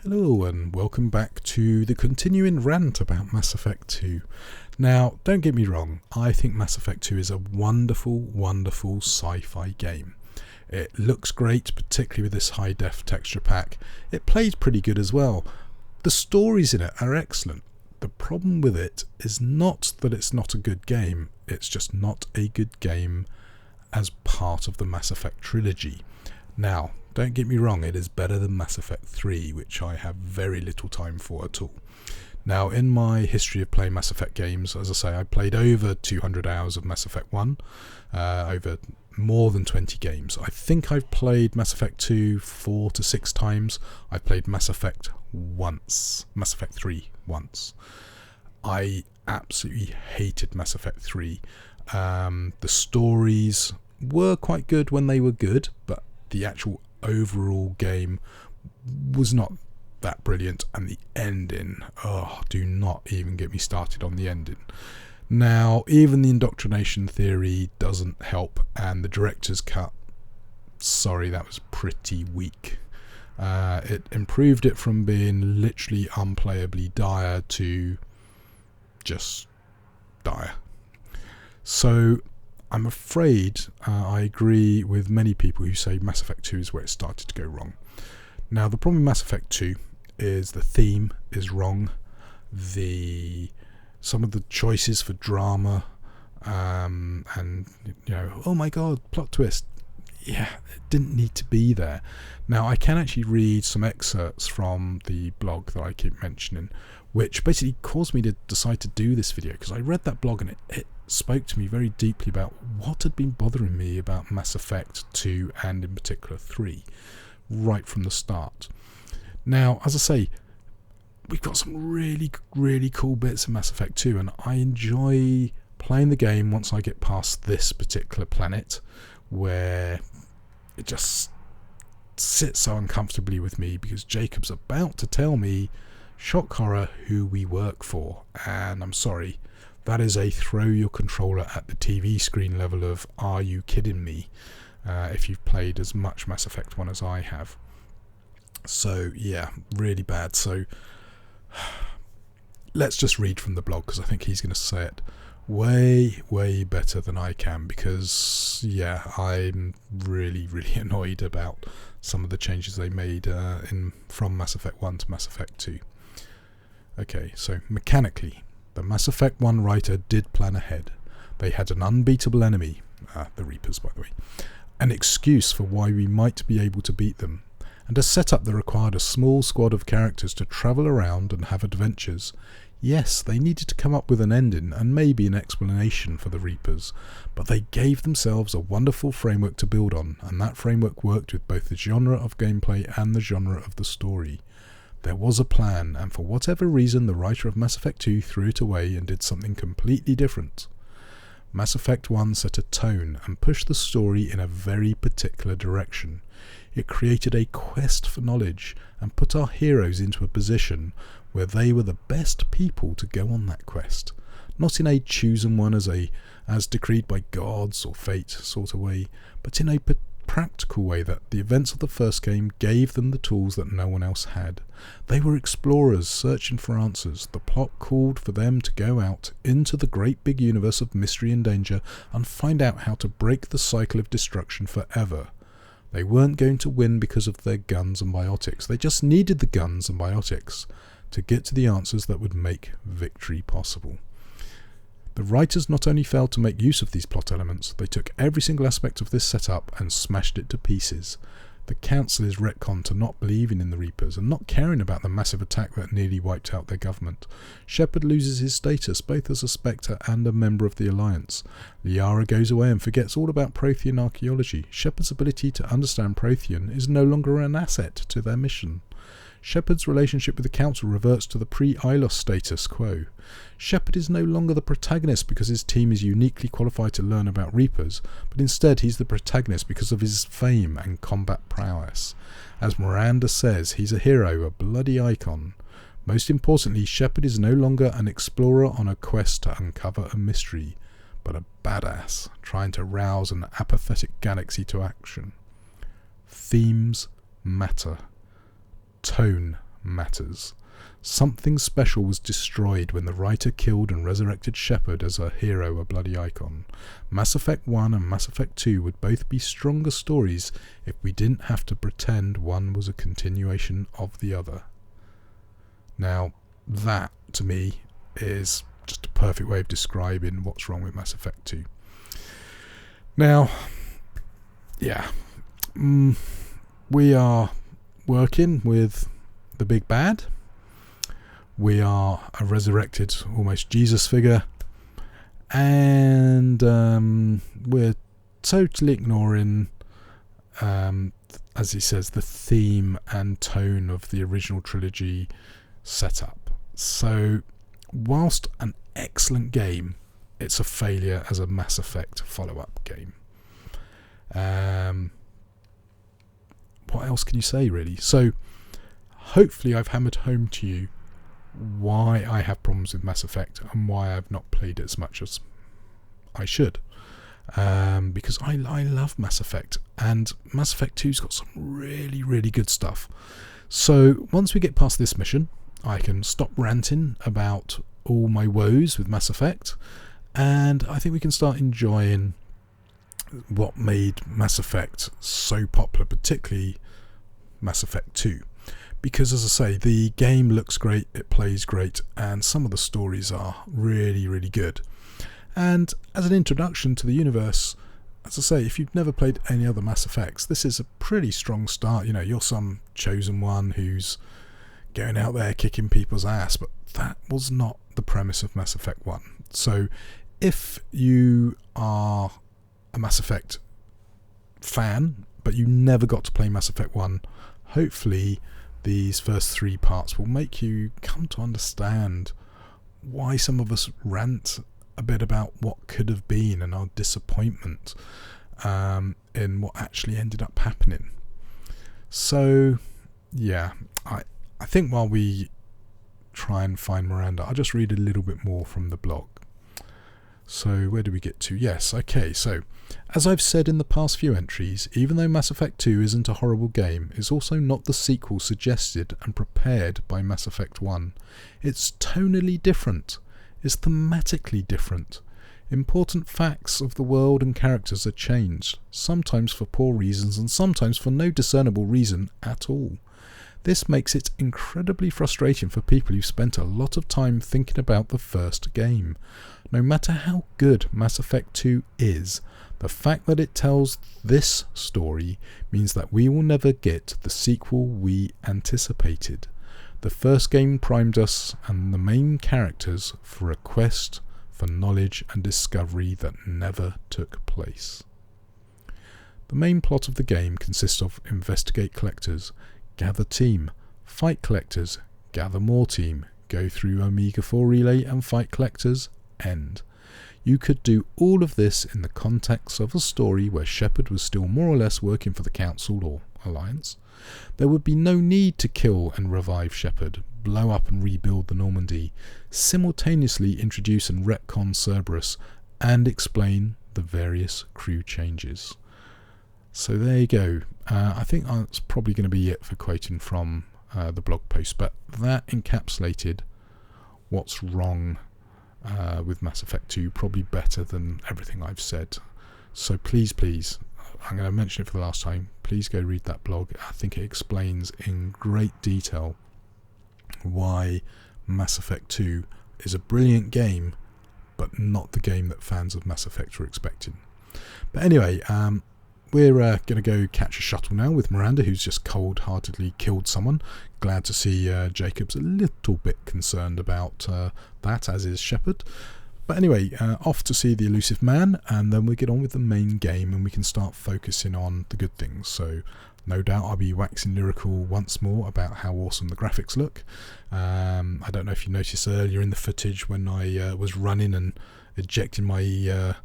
Hello and welcome back to the continuing rant about Mass Effect 2. Now, don't get me wrong, I think Mass Effect 2 is a wonderful, wonderful sci-fi game. It looks great, particularly with this high-def texture pack. It plays pretty good as well. The stories in it are excellent. The problem with it is not that it's not a good game, it's just not a good game as part of the Mass Effect trilogy. Now, don't get me wrong, it is better than Mass Effect 3, which I have very little time for at all. Now, in my history of playing Mass Effect games, as I say, I played over 200 hours of Mass Effect 1, over more than 20 games. I think I've played Mass Effect 2 4 to 6 times. I've played Mass Effect 3 once. I absolutely hated Mass Effect 3. The stories were quite good when they were good, but the actual overall game was not that brilliant, and the ending, do not even get me started on the ending. Now, even the indoctrination theory doesn't help, and the director's cut, sorry, that was pretty weak. It improved it from being literally unplayably dire to just dire. So I'm afraid I agree with many people who say Mass Effect 2 is where it started to go wrong. Now, the problem with Mass Effect 2 is the theme is wrong. Some of the choices for drama, and oh my god, plot twist. Yeah, it didn't need to be there. Now, I can actually read some excerpts from the blog that I keep mentioning, which basically caused me to decide to do this video, because I read that blog and it spoke to me very deeply about what had been bothering me about Mass Effect 2 and in particular 3 right from the start. Now, as I say, we've got some really, really cool bits in Mass Effect 2, and I enjoy playing the game once I get past this particular planet where it just sits so uncomfortably with me because Jacob's about to tell me, shock horror, who we work for. And I'm sorry, that is a throw your controller at the TV screen level of are you kidding me, if you've played as much Mass Effect 1 as I have. So yeah, really bad. So let's just read from the blog, because I think he's going to say it way better than I can, because yeah, I'm really annoyed about some of the changes they made from Mass Effect 1 to Mass Effect 2. Okay, so mechanically, the Mass Effect 1 writer did plan ahead. They had an unbeatable enemy, the Reapers by the way, an excuse for why we might be able to beat them, and a setup that required a small squad of characters to travel around and have adventures. Yes, they needed to come up with an ending and maybe an explanation for the Reapers, but they gave themselves a wonderful framework to build on, and that framework worked with both the genre of gameplay and the genre of the story. There was a plan, and for whatever reason the writer of Mass Effect 2 threw it away and did something completely different. Mass Effect 1 set a tone and pushed the story in a very particular direction. It created a quest for knowledge and put our heroes into a position where they were the best people to go on that quest, not in a chosen one as decreed by gods or fate sort of way, but in a practical way that the events of the first game gave them the tools that no one else had. They were explorers searching for answers. The plot called for them to go out into the great big universe of mystery and danger and find out how to break the cycle of destruction forever. They weren't going to win because of their guns and biotics. They just needed the guns and biotics to get to the answers that would make victory possible. The writers not only failed to make use of these plot elements, they took every single aspect of this setup and smashed it to pieces. The Council is retconned to not believing in the Reapers and not caring about the massive attack that nearly wiped out their government. Shepard loses his status both as a Spectre and a member of the Alliance. Liara goes away and forgets all about Prothean archaeology. Shepard's ability to understand Prothean is no longer an asset to their mission. Shepard's relationship with the Council reverts to the pre-Ilos status quo. Shepard is no longer the protagonist because his team is uniquely qualified to learn about Reapers, but instead he's the protagonist because of his fame and combat prowess. As Miranda says, he's a hero, a bloody icon. Most importantly, Shepard is no longer an explorer on a quest to uncover a mystery, but a badass trying to rouse an apathetic galaxy to action. Themes matter. Tone matters. Something special was destroyed when the writer killed and resurrected Shepard as a hero, a bloody icon. Mass Effect 1 and Mass Effect 2 would both be stronger stories if we didn't have to pretend one was a continuation of the other. Now, that, to me, is just a perfect way of describing what's wrong with Mass Effect 2. Now, yeah, we are working with the big bad. We are a resurrected, almost Jesus figure, and we're totally ignoring, as he says, the theme and tone of the original trilogy setup. So, whilst an excellent game, it's a failure as a Mass Effect follow-up game. What else can you say, really? So, hopefully I've hammered home to you why I have problems with Mass Effect and why I've not played it as much as I should. Because I love Mass Effect, and Mass Effect 2's got some really, really good stuff. So once we get past this mission, I can stop ranting about all my woes with Mass Effect, and I think we can start enjoying what made Mass Effect so popular, particularly Mass Effect 2. Because, as I say, the game looks great, it plays great, and some of the stories are really, really good. And as an introduction to the universe, as I say, if you've never played any other Mass Effects, this is a pretty strong start. You know, you're some chosen one who's going out there kicking people's ass, but that was not the premise of Mass Effect 1. So if you are a Mass Effect fan, but you never got to play Mass Effect 1, hopefully these first 3 parts will make you come to understand why some of us rant a bit about what could have been and our disappointment in what actually ended up happening. So, yeah, I think while we try and find Miranda, I'll just read a little bit more from the blog. So where do we get to? Yes, okay, so as I've said in the past few entries, even though Mass Effect 2 isn't a horrible game, it's also not the sequel suggested and prepared by Mass Effect 1. It's tonally different. It's thematically different. Important facts of the world and characters are changed, sometimes for poor reasons and sometimes for no discernible reason at all. This makes it incredibly frustrating for people who've spent a lot of time thinking about the first game. No matter how good Mass Effect 2 is, the fact that it tells this story means that we will never get the sequel we anticipated. The first game primed us and the main characters for a quest for knowledge and discovery that never took place. The main plot of the game consists of investigate collectors, gather team, fight collectors, gather more team, go through Omega 4 relay and fight collectors, end. You could do all of this in the context of a story where Shepard was still more or less working for the Council or Alliance. There would be no need to kill and revive Shepard, blow up and rebuild the Normandy, simultaneously introduce and retcon Cerberus, and explain the various crew changes. So there you go. I think that's probably going to be it for quoting from the blog post, but that encapsulated what's wrong with Mass Effect 2 probably better than everything I've said. So please, I'm going to mention it for the last time, please go read that blog. I think it explains in great detail why Mass Effect 2 is a brilliant game, but not the game that fans of Mass Effect were expecting. But anyway, we're going to go catch a shuttle now with Miranda, who's just cold-heartedly killed someone. Glad to see Jacob's a little bit concerned about that, as is Shepard. But anyway, off to see the Illusive Man, and then we get on with the main game and we can start focusing on the good things. So no doubt I'll be waxing lyrical once more about how awesome the graphics look. I don't know if you noticed earlier in the footage when I was running and ejecting my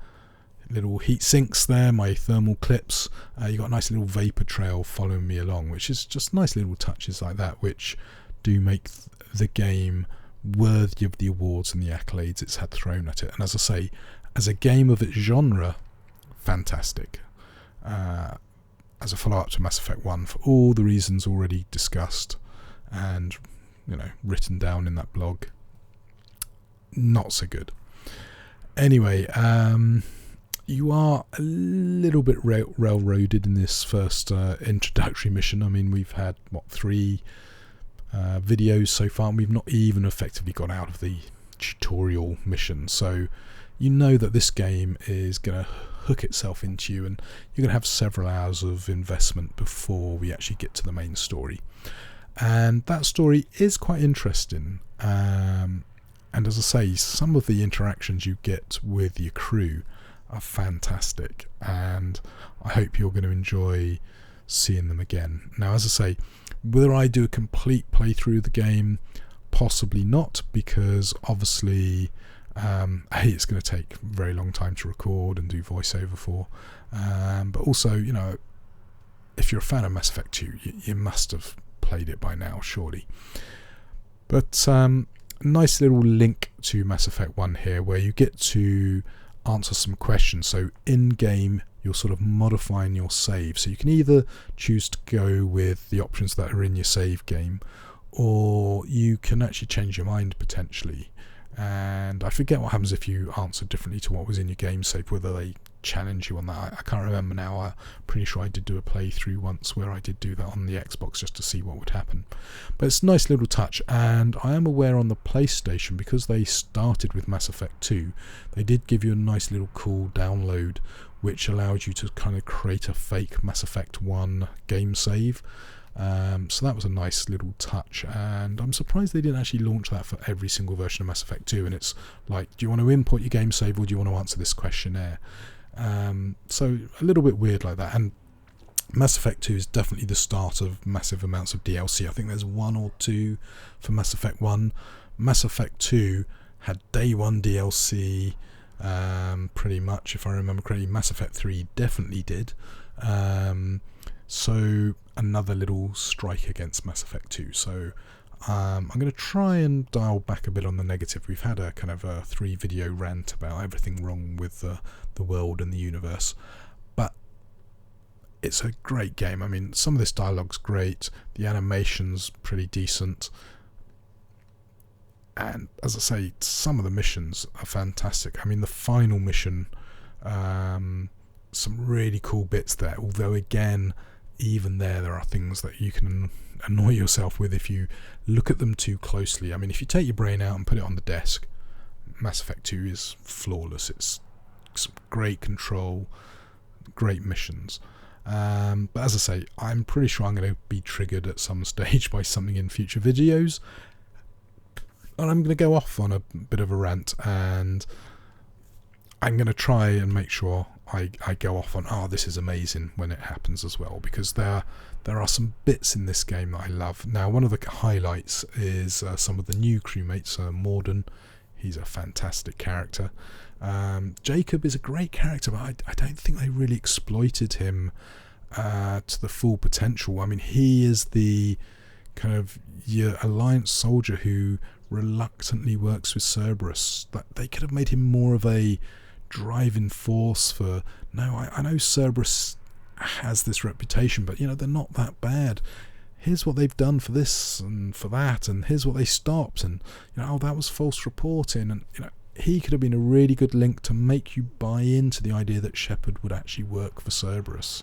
little heat sinks there, my thermal clips, you got a nice little vapor trail following me along, which is just nice little touches like that which do make the game worthy of the awards and the accolades it's had thrown at it. And as I say, as a game of its genre, fantastic. As a follow-up to Mass Effect 1, for all the reasons already discussed, and written down in that blog. Not so good. Anyway, you are a little bit railroaded in this first introductory mission. I mean, we've had 3 videos so far, and we've not even effectively got out of the tutorial mission. So you know that this game is going to hook itself into you, and you're going to have several hours of investment before we actually get to the main story. And that story is quite interesting. And as I say, some of the interactions you get with your crew are fantastic, and I hope you're going to enjoy seeing them again. Now, as I say, whether I do a complete playthrough of the game, possibly not, because obviously it's going to take a very long time to record and do voiceover for, but also, if you're a fan of Mass Effect 2, you must have played it by now, surely. But nice little link to Mass Effect 1 here, where you get to answer some questions. So in game, you're sort of modifying your save, so you can either choose to go with the options that are in your save game, or you can actually change your mind potentially. And I forget what happens if you answer differently to what was in your game save, whether they challenge you on that. I can't remember now. I'm pretty sure I did do a playthrough once where I did do that on the Xbox just to see what would happen. But it's a nice little touch, and I am aware on the PlayStation, because they started with Mass Effect 2, they did give you a nice little cool download which allowed you to kind of create a fake Mass Effect 1 game save. So that was a nice little touch, and I'm surprised they didn't actually launch that for every single version of Mass Effect 2. And it's like, do you want to import your game save, or do you want to answer this questionnaire? So a little bit weird like that. And Mass Effect 2 is definitely the start of massive amounts of DLC. I think there's 1 or 2 for Mass Effect 1. Mass Effect 2 had day 1 DLC, pretty much, if I remember correctly. Mass Effect 3 definitely did. So another little strike against Mass Effect 2. So I'm going to try and dial back a bit on the negative. We've had a kind of a 3-video rant about everything wrong with the world and the universe, but it's a great game. I mean, some of this dialogue's great, the animation's pretty decent, and as I say, some of the missions are fantastic. I mean, the final mission, some really cool bits there, although again, even there are things that you can annoy yourself with if you look at them too closely. I mean, if you take your brain out and put it on the desk, Mass Effect 2 is flawless. It's some great control, great missions. But as I say, I'm pretty sure I'm going to be triggered at some stage by something in future videos, and I'm going to go off on a bit of a rant, and I'm going to try and make sure I go off on, this is amazing when it happens as well, because there are some bits in this game that I love. Now, one of the highlights is some of the new crewmates. Morden, he's a fantastic character. Jacob is a great character, but I don't think they really exploited him to the full potential. I mean, he is the kind of your Alliance soldier who reluctantly works with Cerberus. That they could have made him more of a driving force for, I know Cerberus has this reputation, but they're not that bad. Here's what they've done for this and for that, and here's what they stopped, and that was false reporting, and he could have been a really good link to make you buy into the idea that Shepard would actually work for Cerberus.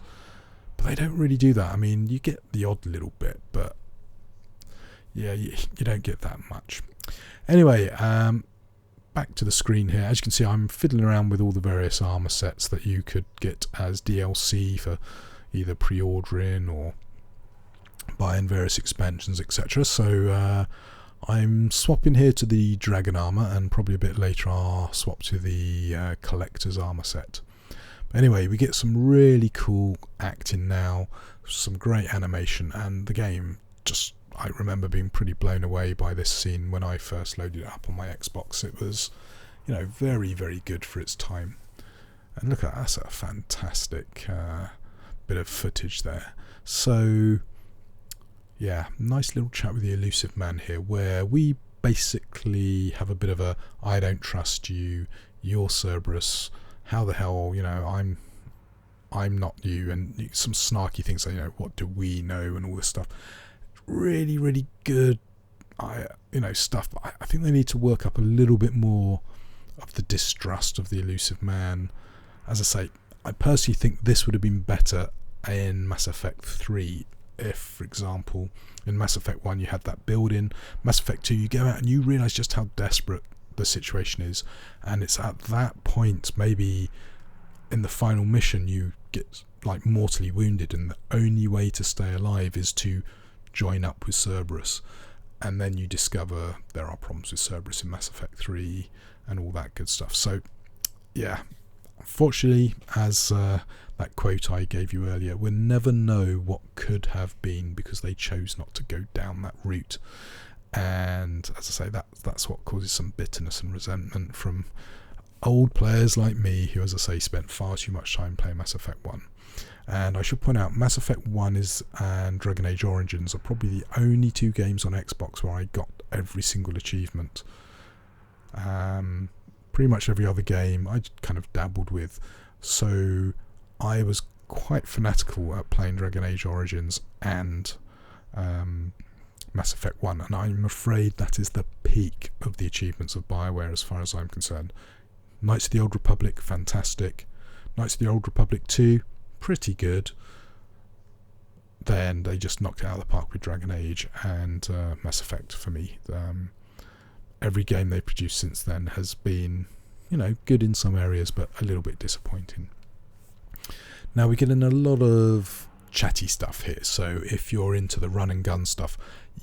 But they don't really do that. I mean, you get the odd little bit, but yeah, you don't get that much. Anyway, back to the screen here. As you can see, I'm fiddling around with all the various armor sets that you could get as DLC for either pre-ordering or buying various expansions, etc. So I'm swapping here to the Dragon armor, and probably a bit later I'll swap to the Collector's armor set. But anyway, we get some really cool acting now, some great animation, and the game just, I remember being pretty blown away by this scene when I first loaded it up on my Xbox. It was, very, very good for its time. And look at that, that's a fantastic bit of footage there. So, yeah, nice little chat with the Illusive Man here, where we basically have a bit of a, I don't trust you, you're Cerberus, how the hell, I'm not you, and some snarky things like, what do we know, and all this stuff. really, really good stuff, but I think they need to work up a little bit more of the distrust of the Illusive Man. As I say, I personally think this would have been better in Mass Effect 3 if, for example, in Mass Effect 1 you had that build-in. Mass Effect 2 you go out and you realise just how desperate the situation is, and it's at that point, maybe in the final mission, you get like mortally wounded and the only way to stay alive is to join up with Cerberus, and then you discover there are problems with Cerberus in Mass Effect 3 and all that good stuff. So yeah, unfortunately, as that quote I gave you earlier, we'll never know what could have been because they chose not to go down that route. And as I say, that's what causes some bitterness and resentment from old players like me who, as I say, spent far too much time playing Mass Effect 1. And I should point out, Mass Effect 1 and Dragon Age Origins are probably the only two games on Xbox where I got every single achievement. Pretty much every other game I kind of dabbled with. So I was quite fanatical at playing Dragon Age Origins and Mass Effect 1, and I'm afraid that is the peak of the achievements of BioWare as far as I'm concerned. Knights of the Old Republic, fantastic. Knights of the Old Republic 2, pretty good. Then they just knocked it out of the park with Dragon Age and Mass Effect for me. Every game they've produced since then has been, good in some areas, but a little bit disappointing. Now we get in a lot of chatty stuff here, so if you're into the run and gun stuff,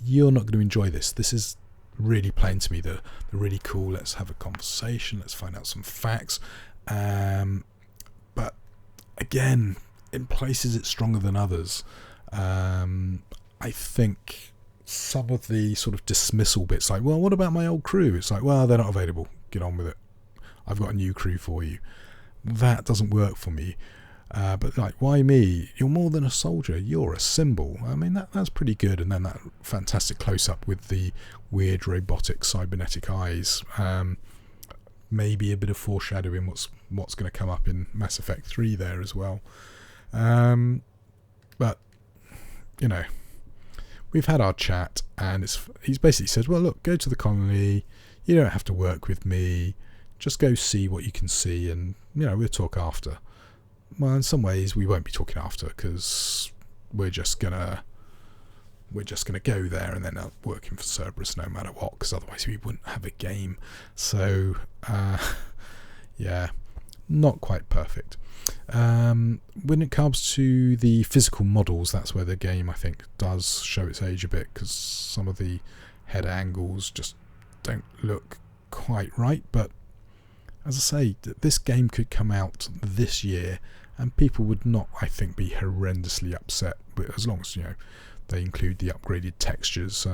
you're not going to enjoy this. This is really plain to me, the really cool, let's have a conversation, let's find out some facts. But again, in places it's stronger than others. I think some of the sort of dismissal bits, like, well, what about my old crew? It's like, well, they're not available, get on with it, I've got a new crew for you. That doesn't work for me. But like, why me? You're more than a soldier, you're a symbol. I mean, that's pretty good. And then that fantastic close-up with the weird robotic cybernetic eyes. Maybe a bit of foreshadowing what's going to come up in Mass Effect 3 there as well. But, we've had our chat, and he's basically said, well, look, go to the colony, you don't have to work with me, just go see what you can see, and, we'll talk after. Well, in some ways we won't be talking after, because we're just gonna go there and then out working for Cerberus no matter what, because otherwise we wouldn't have a game. So yeah, not quite perfect. When it comes to the physical models, that's where the game, I think, does show its age a bit, because some of the head angles just don't look quite right. But as I say, this game could come out this year and people would not, I think, be horrendously upset, as long as they include the upgraded textures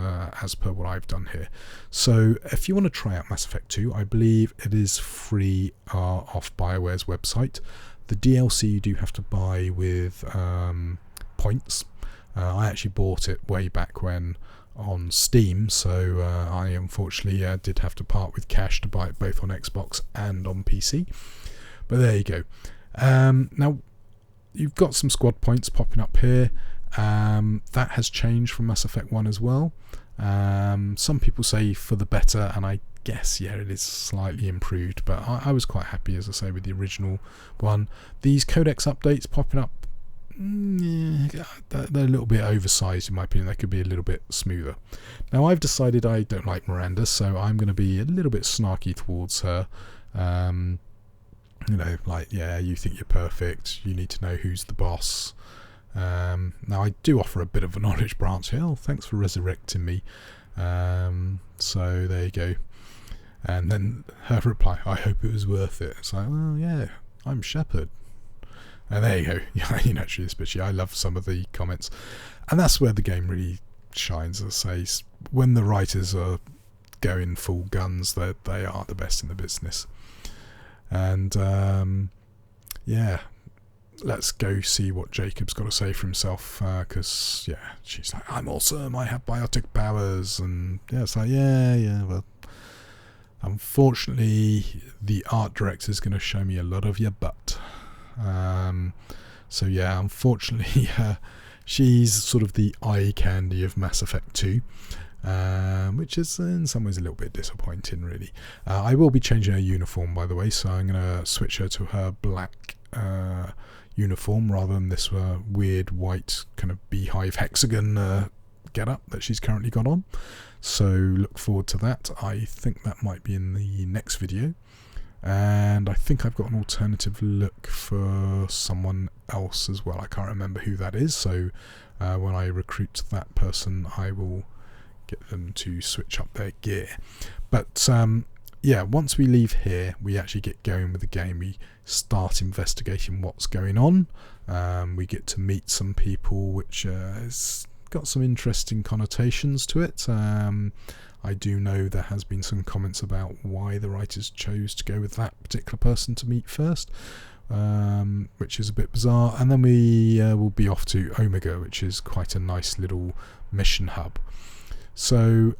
as per what I've done here. So if you want to try out Mass Effect 2, I believe it is free off BioWare's website. The DLC you do have to buy with points. I actually bought it way back when on Steam, so I unfortunately did have to part with cash to buy it both on Xbox and on PC. But there you go. Now you've got some squad points popping up here. That has changed from Mass Effect 1 as well. Some people say for the better, and I guess it is slightly improved, but I was quite happy, as I say, with the original one. These codex updates popping up, they're a little bit oversized in my opinion. They could be a little bit smoother. Now I've decided I don't like Miranda, so I'm going to be a little bit snarky towards her. You think you're perfect, you need to know who's the boss. Now I do offer a bit of a knowledge branch here. Thanks for resurrecting me. So there you go. And then her reply, I hope it was worth it. It's like, well, yeah, I'm Shepard. And there you go. She is bitchy. I love some of the comments. And that's where the game really shines, as I say. When the writers are going full guns, they are the best in the business. And let's go see what Jacob's got to say for himself, because she's like, I'm awesome, I have biotic powers, and it's like, well, unfortunately the art director is going to show me a lot of your butt. Unfortunately she's sort of the eye candy of Mass Effect 2. Which is in some ways a little bit disappointing, really. I will be changing her uniform, by the way, so I'm going to switch her to her black uniform rather than this weird white kind of beehive hexagon get-up that she's currently got on. So look forward to that. I think that might be in the next video. And I think I've got an alternative look for someone else as well. I can't remember who that is, so when I recruit that person, I will get them to switch up their gear. But yeah, once we leave here, we actually get going with the game. We start investigating what's going on. We get to meet some people, which has got some interesting connotations to it. I do know there has been some comments about why the writers chose to go with that particular person to meet first, which is a bit bizarre. And then we will be off to Omega, which is quite a nice little mission hub. So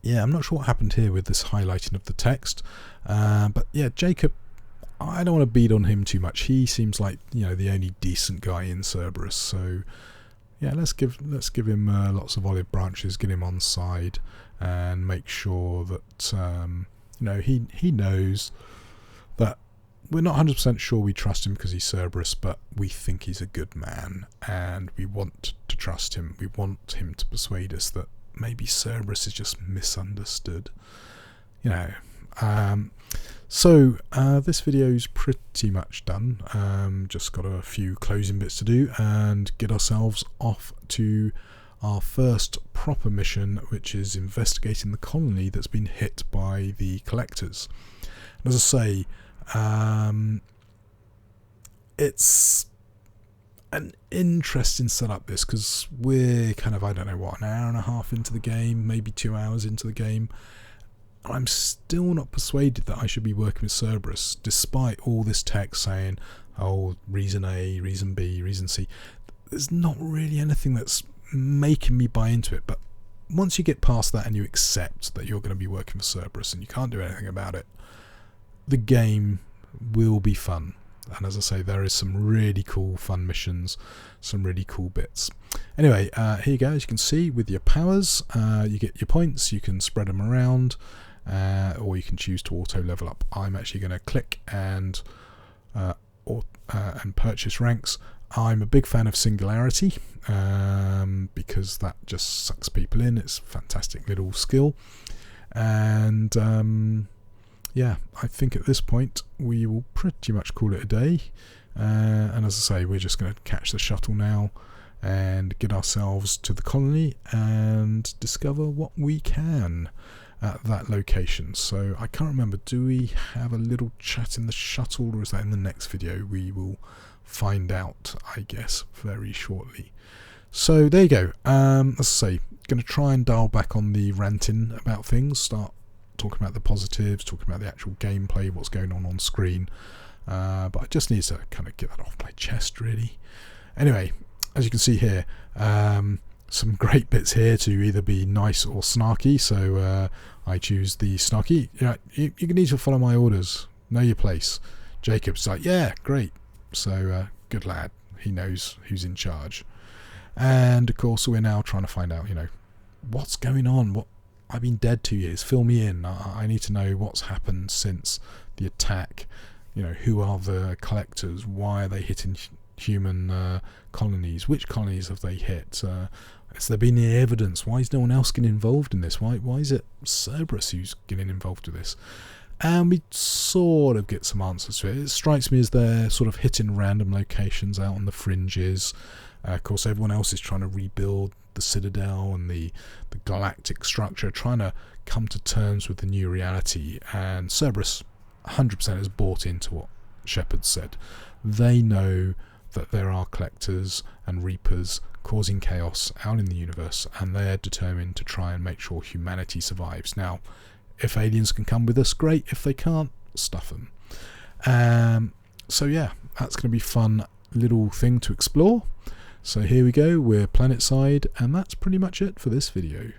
yeah, I'm not sure what happened here with this highlighting of the text, but yeah, Jacob, I don't want to beat on him too much. He seems like, you know, the only decent guy in Cerberus. So yeah, let's give him lots of olive branches, get him on side, and make sure that you know, he knows that we're not 100% sure we trust him because he's Cerberus, but we think he's a good man, and we want to trust him. We want him to persuade us that maybe Cerberus is just misunderstood, you know. So this video's pretty much done. Just got a few closing bits to do and get ourselves off to our first proper mission, which is investigating the colony that's been hit by the collectors. And as I say, it's an interesting setup, this, because we're kind of, I don't know what, an hour and a half into the game, maybe 2 hours into the game. I'm still not persuaded that I should be working with Cerberus, despite all this text saying, oh, reason A, reason B, reason C. There's not really anything that's making me buy into it, but once you get past that and you accept that you're going to be working for Cerberus and you can't do anything about it, the game will be fun. And as I say, there is some really cool fun missions, some really cool bits. Anyway, here you go. As you can see, with your powers, you get your points. You can spread them around, or you can choose to auto level up. I'm actually going to click and purchase ranks. I'm a big fan of Singularity because that just sucks people in. It's a fantastic little skill. And yeah, I think at this point we will pretty much call it a day. And as I say, we're just going to catch the shuttle now and get ourselves to the colony and discover what we can at that location. So I can't remember, do we have a little chat in the shuttle, or is that in the next video? We will find out, I guess, very shortly. So there you go. As I say, going to try and dial back on the ranting about things, start talking about the positives, talking about the actual gameplay, what's going on screen, but I just need to kind of get that off my chest, really. Anyway, as you can see here, some great bits here to either be nice or snarky, so I choose the snarky. You need to follow my orders, know your place. Jacob's like, yeah, great, so good lad, he knows who's in charge. And of course we're now trying to find out, you know, what's going on. I've been dead 2 years, fill me in. I need to know what's happened since the attack. You know, who are the collectors? Why are they hitting human colonies? Which colonies have they hit? Has there been any evidence? Why is no one else getting involved in this? Why is it Cerberus who's getting involved with this? And we sort of get some answers to it. It strikes me as they're sort of hitting random locations out on the fringes. Of course, everyone else is trying to rebuild the Citadel and the galactic structure, trying to come to terms with the new reality. And Cerberus 100% has bought into what Shepard said. They know that there are collectors and reapers causing chaos out in the universe, and they're determined to try and make sure humanity survives. Now, if aliens can come with us, great. If they can't, stuff them. So yeah, that's going to be a fun little thing to explore. So here we go, we're planet side, and that's pretty much it for this video.